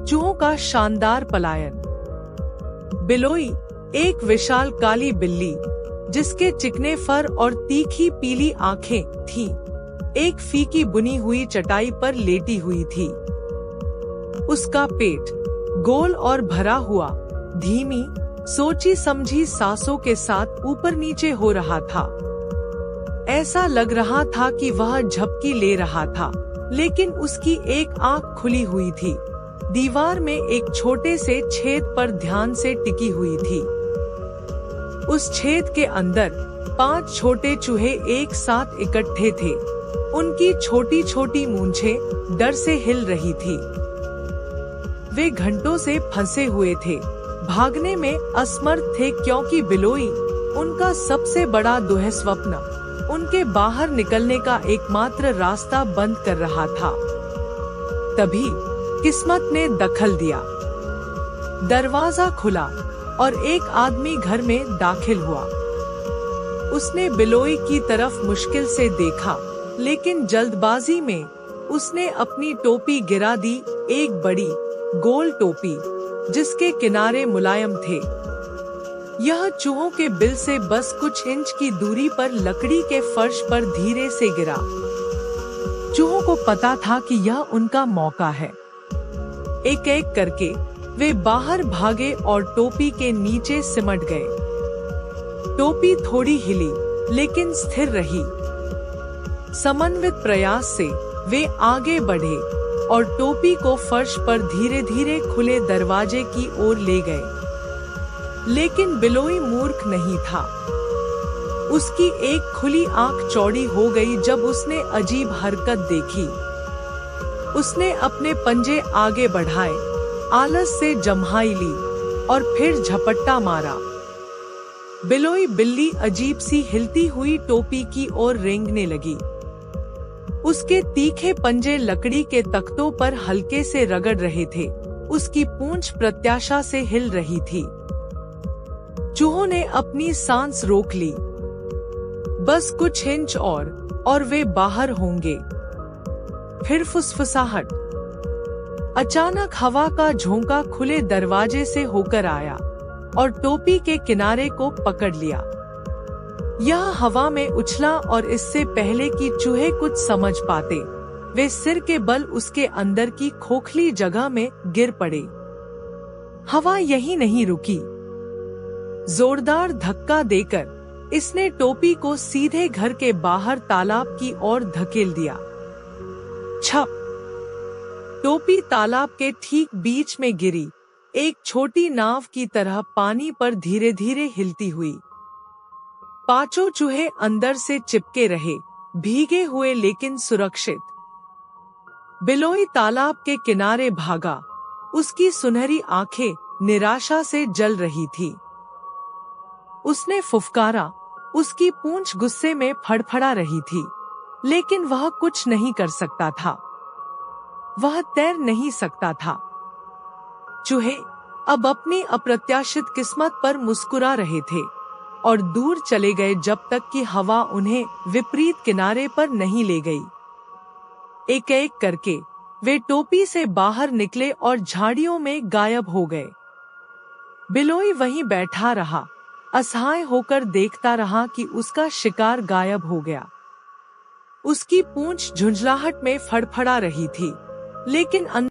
चूहों का शानदार पलायन। बिलोई एक विशाल काली बिल्ली जिसके चिकने फर और तीखी पीली आंखें थीं, एक फीकी बुनी हुई चटाई पर लेटी हुई थी। उसका पेट गोल और भरा हुआ धीमी सोची समझी सांसों के साथ ऊपर नीचे हो रहा था। ऐसा लग रहा था कि वह झपकी ले रहा था, लेकिन उसकी एक आंख खुली हुई थी, दीवार में एक छोटे से छेद पर ध्यान से टिकी हुई थी। उस छेद के अंदर 5 छोटे चूहे एक साथ इकट्ठे थे। उनकी छोटी छोटी मूंछें डर से हिल रही थी। वे घंटों से फंसे हुए थे, भागने में असमर्थ थे क्योंकि बिलोई उनका सबसे बड़ा दुःस्वप्न, उनके बाहर निकलने का एकमात्र रास्ता बंद कर रहा था। तभी किस्मत ने दखल दिया। दरवाजा खुला और एक आदमी घर में दाखिल हुआ। उसने बिलोई की तरफ मुश्किल से देखा, लेकिन जल्दबाजी में उसने अपनी टोपी गिरा दी, एक बड़ी गोल टोपी जिसके किनारे मुलायम थे। यह चूहों के बिल से बस कुछ इंच की दूरी पर लकड़ी के फर्श पर धीरे से गिरा। चूहों को पता था कि यह उनका मौका है। एक एक करके वे बाहर भागे और टोपी के नीचे सिमट गए। टोपी थोड़ी हिली, लेकिन स्थिर रही। समन्वित प्रयास से वे आगे बढ़े और टोपी को फर्श पर धीरे धीरे खुले दरवाजे की ओर ले गए। लेकिन बिलोई मूर्ख नहीं था। उसकी एक खुली आंख चौड़ी हो गई जब उसने अजीब हरकत देखी। उसने अपने पंजे आगे बढ़ाए, आलस से जम्हाई ली और फिर झपट्टा मारा। बिलोई बिल्ली अजीब सी हिलती हुई टोपी की ओर रेंगने लगी। उसके तीखे पंजे लकड़ी के तख्तों पर हल्के से रगड़ रहे थे। उसकी पूंछ प्रत्याशा से हिल रही थी। चूहों ने अपनी सांस रोक ली। बस कुछ इंच और वे बाहर होंगे। फिर फुसफुसाहट। अचानक हवा का झोंका खुले दरवाजे से होकर आया और टोपी के किनारे को पकड़ लिया। यह हवा में उछला और इससे पहले कि चूहे कुछ समझ पाते, वे सिर के बल उसके अंदर की खोखली जगह में गिर पड़े। हवा यहीं नहीं रुकी। जोरदार धक्का देकर इसने टोपी को सीधे घर के बाहर तालाब की ओर धकेल दिया। छप! टोपी तालाब के ठीक बीच में गिरी, एक छोटी नाव की तरह पानी पर धीरे धीरे हिलती हुई। 5 चूहे अंदर से चिपके रहे, भीगे हुए लेकिन सुरक्षित। बिलोई तालाब के किनारे भागा। उसकी सुनहरी आंखें निराशा से जल रही थी। उसने फुफकारा। उसकी पूंछ गुस्से में फड़फड़ा रही थी, लेकिन वह कुछ नहीं कर सकता था। वह तैर नहीं सकता था। चूहे अब अपनी अप्रत्याशित किस्मत पर मुस्कुरा रहे थे और दूर चले गए जब तक कि हवा उन्हें विपरीत किनारे पर नहीं ले गई। एक एक करके वे टोपी से बाहर निकले और झाड़ियों में गायब हो गए। बिलोई वहीं बैठा रहा, असहाय होकर देखता रहा कि उसका शिकार गायब हो गया। उसकी पूंछ झुंझलाहट में फड़फड़ा रही थी, लेकिन